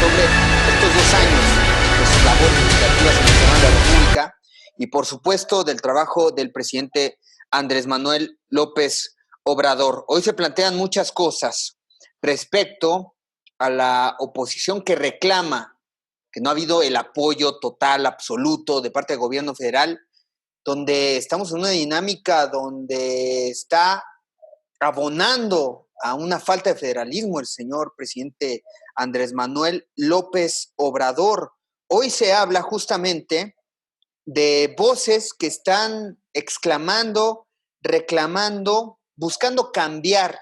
sobre estos 2 años de sus labores legislativas en el Senado de la República y, por supuesto, del trabajo del presidente Andrés Manuel López Obrador. Hoy se plantean muchas cosas respecto a la oposición que reclama que no ha habido el apoyo total, absoluto de parte del gobierno federal, donde estamos en una dinámica donde está abonando a una falta de federalismo el señor presidente Andrés Manuel López Obrador. Hoy se habla justamente de voces que están exclamando, reclamando, buscando cambiar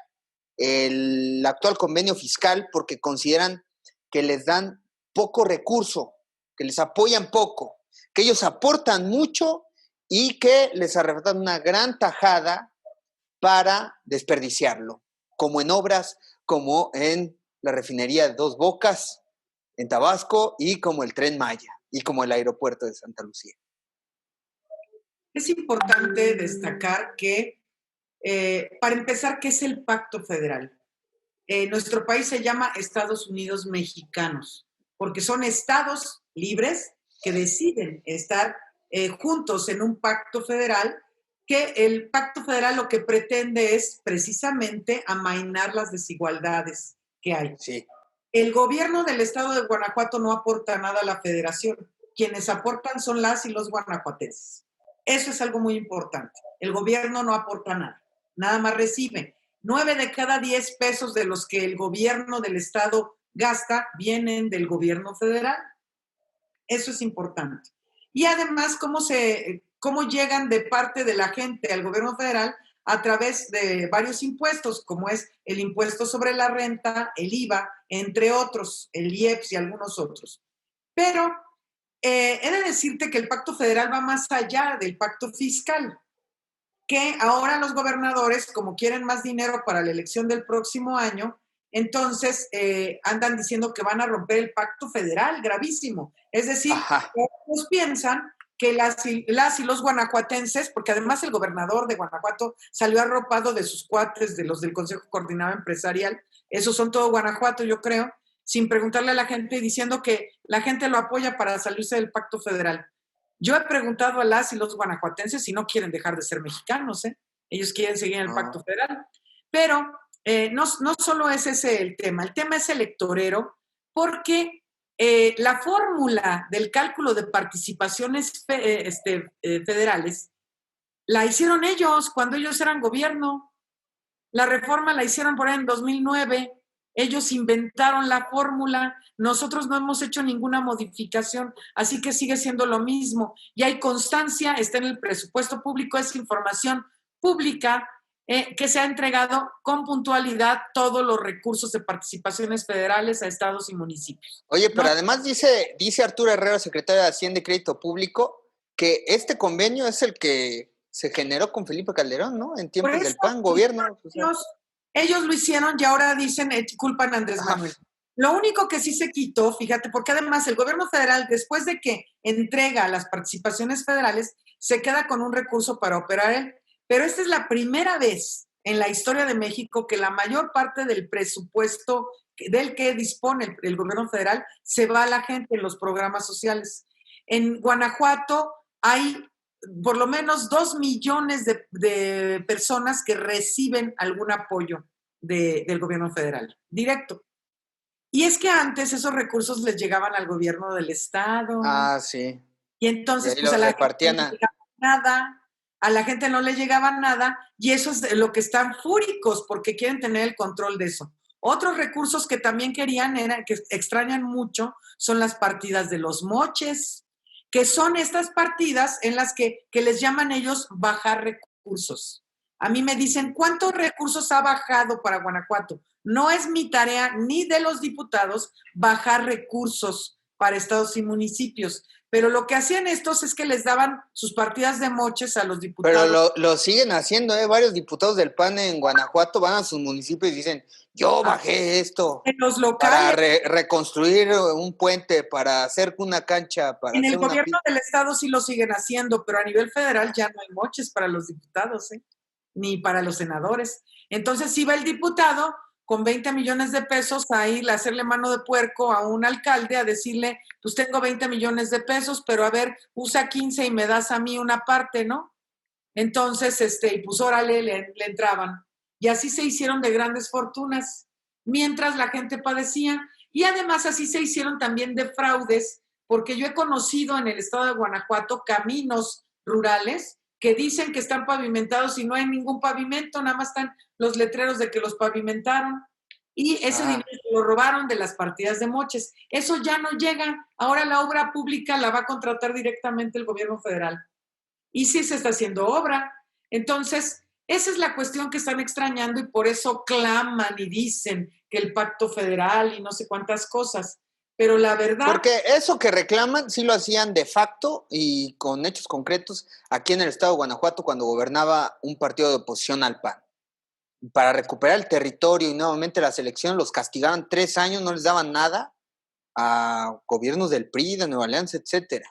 el actual convenio fiscal porque consideran que les dan poco recurso, que les apoyan poco, que ellos aportan mucho y que les arrebatan una gran tajada para desperdiciarlo, como en obras como en la refinería de Dos Bocas en Tabasco y como el Tren Maya y como el aeropuerto de Santa Lucía. Es importante destacar que, para empezar, ¿qué es el Pacto Federal? Nuestro país se llama Estados Unidos Mexicanos, porque son estados libres que deciden estar juntos en un pacto federal, que el pacto federal lo que pretende es precisamente amainar las desigualdades que hay. Sí. El gobierno del estado de Guanajuato no aporta nada a la federación. Quienes aportan son las y los guanajuatenses. Eso es algo muy importante. El gobierno no aporta nada, nada más recibe. 9 de cada 10 pesos de los que el gobierno del estado gasta vienen del gobierno federal. Eso es importante. Y además, cómo llegan de parte de la gente al gobierno federal a través de varios impuestos, como es el impuesto sobre la renta, el IVA, entre otros, el IEPS y algunos otros. Pero he de decirte que el pacto federal va más allá del pacto fiscal, que ahora los gobernadores, como quieren más dinero para la elección del próximo año, entonces andan diciendo que van a romper el pacto federal, gravísimo. Es decir, ellos piensan que las y los guanajuatenses, porque además el gobernador de Guanajuato salió arropado de sus cuates, de los del Consejo Coordinado Empresarial, esos son todo Guanajuato, yo creo, sin preguntarle a la gente y diciendo que la gente lo apoya para salirse del pacto federal. Yo he preguntado a las y los guanajuatenses si no quieren dejar de ser mexicanos, ¿eh? Ellos quieren seguir en el pacto federal. Pero no solo es ese el tema es electorero, porque la fórmula del cálculo de participaciones federales la hicieron ellos cuando ellos eran gobierno. La reforma la hicieron por ahí en 2009. Ellos inventaron la fórmula, nosotros no hemos hecho ninguna modificación, así que sigue siendo lo mismo. Y hay constancia, está en el presupuesto público, es información pública que se ha entregado con puntualidad todos los recursos de participaciones federales a estados y municipios. Oye, pero además dice Arturo Herrera, secretario de Hacienda y Crédito Público, que este convenio es el que se generó con Felipe Calderón, ¿no? En tiempos del PAN, gobierno. Ellos lo hicieron y ahora dicen, culpan a Andrés Manuel. Lo único que sí se quitó, fíjate, porque además el gobierno federal, después de que entrega las participaciones federales, se queda con un recurso para operar él. Pero esta es la primera vez en la historia de México que la mayor parte del presupuesto del que dispone el gobierno federal se va a la gente en los programas sociales. En Guanajuato hay por lo menos 2 millones de personas que reciben algún apoyo del gobierno federal, directo. Y es que antes esos recursos les llegaban al gobierno del estado. Ah, sí. Y entonces, pues a la gente no le llegaba nada, a la gente no le llegaba nada, y eso es lo que están fúricos, porque quieren tener el control de eso. Otros recursos que también querían, que extrañan mucho, son las partidas de los moches, que son estas partidas en las que les llaman ellos bajar recursos. A mí me dicen, ¿cuántos recursos ha bajado para Guanajuato? No es mi tarea ni de los diputados bajar recursos para estados y municipios, pero lo que hacían estos es que les daban sus partidas de moches a los diputados. Pero lo siguen haciendo, ¿eh? Varios diputados del PAN en Guanajuato van a sus municipios y dicen, yo bajé esto en los locales, para reconstruir un puente, para hacer una cancha. En el gobierno del estado sí lo siguen haciendo, pero a nivel federal ya no hay moches para los diputados, ni para los senadores. Entonces sí va el diputado con 20 millones de pesos a ir a hacerle mano de puerco a un alcalde, a decirle, pues tengo 20 millones de pesos, pero a ver, usa 15 y me das a mí una parte, ¿no? Entonces, y pues órale, le entraban. Y así se hicieron de grandes fortunas, mientras la gente padecía. Y además así se hicieron también de fraudes, porque yo he conocido en el estado de Guanajuato caminos rurales que dicen que están pavimentados y no hay ningún pavimento, nada más están los letreros de que los pavimentaron. Y ese dinero lo robaron de las partidas de moches. Eso ya no llega. Ahora la obra pública la va a contratar directamente el gobierno federal. Y sí se está haciendo obra. Entonces, esa es la cuestión que están extrañando y por eso claman y dicen que el pacto federal y no sé cuántas cosas. Pero la verdad... Porque eso que reclaman sí lo hacían de facto y con hechos concretos aquí en el estado de Guanajuato cuando gobernaba un partido de oposición al PAN. Para recuperar el territorio y nuevamente la selección los castigaban 3 años, no les daban nada a gobiernos del PRI, de Nueva Alianza, etcétera.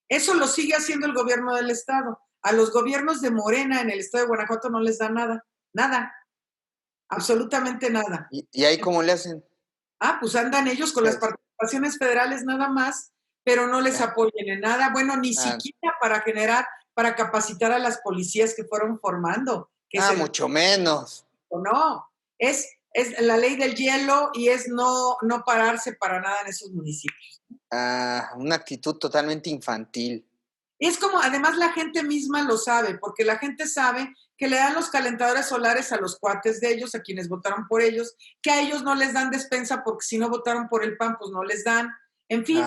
Eso lo sigue haciendo el gobierno del estado. A los gobiernos de Morena en el estado de Guanajuato no les da nada, nada, absolutamente nada. ¿Y ahí cómo le hacen? Pues andan ellos con las participaciones federales nada más, pero no les apoyen en nada. Bueno, ni siquiera para capacitar a las policías que fueron formando. Mucho menos. No, es la ley del hielo y es no pararse para nada en esos municipios. Una actitud totalmente infantil. Es como, además la gente misma lo sabe, porque la gente sabe que le dan los calentadores solares a los cuates de ellos, a quienes votaron por ellos, que a ellos no les dan despensa porque si no votaron por el PAN, pues no les dan. En fin,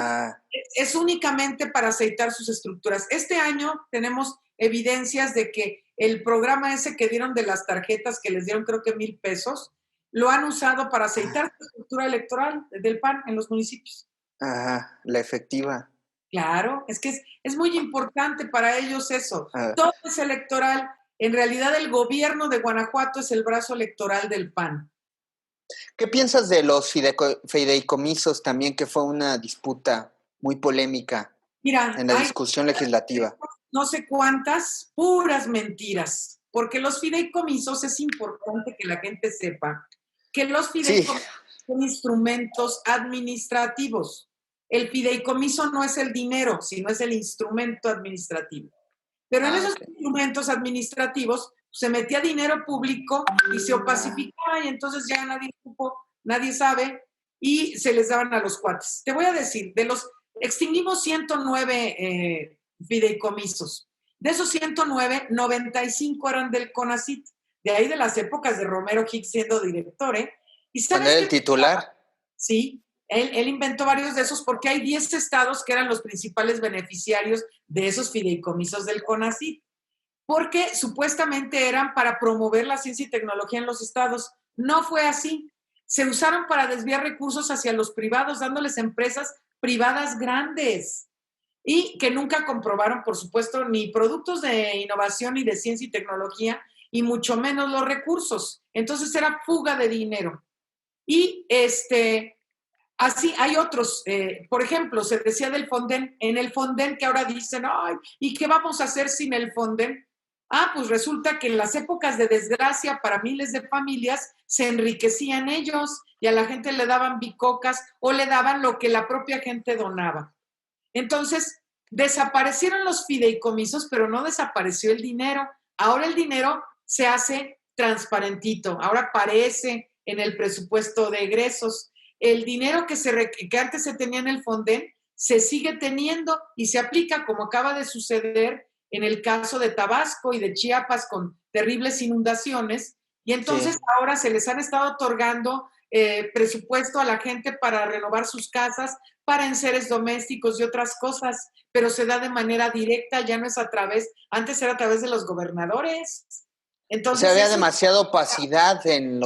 es únicamente para aceitar sus estructuras. Este año tenemos evidencias de que el programa ese que dieron de las tarjetas, que les dieron creo que 1,000 pesos, lo han usado para aceitar la estructura electoral del PAN en los municipios. La efectiva. Claro, es que es muy importante para ellos eso. Todo es electoral. En realidad el gobierno de Guanajuato es el brazo electoral del PAN. ¿Qué piensas de los fideicomisos también, que fue una disputa muy polémica en la discusión legislativa? No sé cuántas, puras mentiras, porque los fideicomisos es importante que la gente sepa que los fideicomisos son instrumentos administrativos. El fideicomiso no es el dinero, sino es el instrumento administrativo. Pero en esos instrumentos administrativos se metía dinero público y se opacificaba y entonces ya nadie supo, nadie sabe y se les daban a los cuates. Te voy a decir, extinguimos 109 fideicomisos. De esos 109, 95 eran del CONACYT, de ahí de las épocas de Romero Hicks siendo director, ¿eh? ¿Y sabes ¿Cuál era el titular? Sí, él inventó varios de esos porque hay 10 estados que eran los principales beneficiarios de esos fideicomisos del CONACYT, porque supuestamente eran para promover la ciencia y tecnología en los estados. No fue así. Se usaron para desviar recursos hacia los privados, dándoles empresas privadas grandes y que nunca comprobaron, por supuesto, ni productos de innovación y de ciencia y tecnología, y mucho menos los recursos. Entonces era fuga de dinero. Y así hay otros, por ejemplo, se decía del Fonden, en el Fonden que ahora dicen, ay, ¿y qué vamos a hacer sin el Fonden? Pues resulta que en las épocas de desgracia para miles de familias se enriquecían ellos y a la gente le daban bicocas o le daban lo que la propia gente donaba. Entonces, desaparecieron los fideicomisos, pero no desapareció el dinero. Ahora el dinero se hace transparentito, ahora aparece en el presupuesto de egresos. El dinero que antes se tenía en el Fonden se sigue teniendo y se aplica, como acaba de suceder en el caso de Tabasco y de Chiapas con terribles inundaciones. Y entonces ahora se les han estado otorgando presupuesto a la gente para renovar sus casas, para enseres domésticos y otras cosas, pero se da de manera directa, ya no es antes era a través de los gobernadores. Entonces, había demasiada opacidad en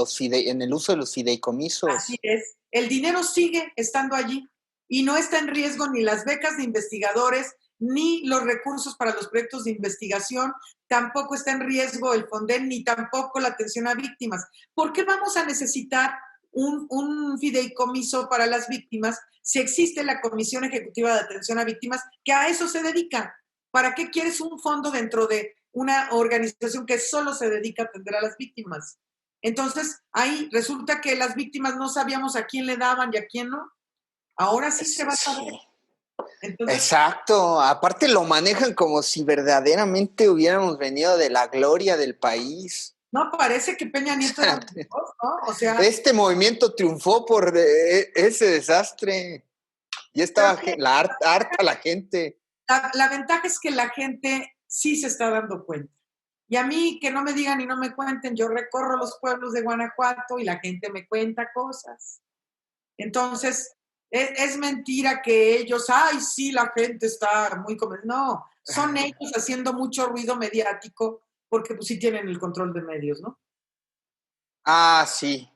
el uso de los fideicomisos. Así es. El dinero sigue estando allí y no está en riesgo ni las becas de investigadores, ni los recursos para los proyectos de investigación, tampoco está en riesgo el Fonden, ni tampoco la atención a víctimas. ¿Por qué vamos a necesitar un fideicomiso para las víctimas si existe la Comisión Ejecutiva de Atención a Víctimas que a eso se dedica? ¿Para qué quieres un fondo dentro de una organización que solo se dedica a atender a las víctimas? Entonces, ahí resulta que las víctimas no sabíamos a quién le daban y a quién no. Ahora sí se va a saber. Entonces, exacto. Aparte lo manejan como si verdaderamente hubiéramos venido de la gloria del país. no, parece que Peña Nieto era Dios, ¿no? O sea, Este movimiento triunfó por ese desastre. Ya estaba harta la gente. la ventaja es que la gente sí se está dando cuenta. Y a mí, que no me digan y no me cuenten, yo recorro los pueblos de Guanajuato y la gente me cuenta cosas. Entonces, es mentira que ellos, ay, sí, la gente está muy convencida. No, son ellos haciendo mucho ruido mediático porque pues sí tienen el control de medios, ¿no? Ah, sí.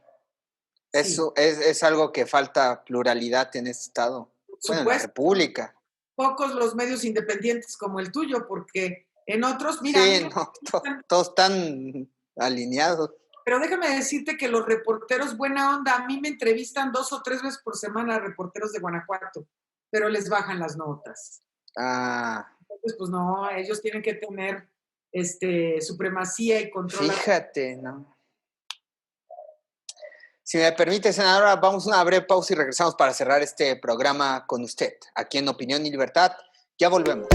Sí, Eso es algo que falta pluralidad en este estado. por Bueno, en la supuesto. República. Pocos los medios independientes como el tuyo, porque en otros, mira, a mí Sí, me no, gustan, todos están alineados. pero déjame decirte que los reporteros buena onda, a mí me entrevistan 2 o 3 veces por semana reporteros de Guanajuato, pero les bajan las notas. Ah, Entonces, pues no, ellos tienen que tener supremacía y control. fíjate, ¿no? Si me permite, senadora, vamos a una breve pausa y regresamos para cerrar este programa con usted, aquí en Opinión y Libertad. Ya volvemos.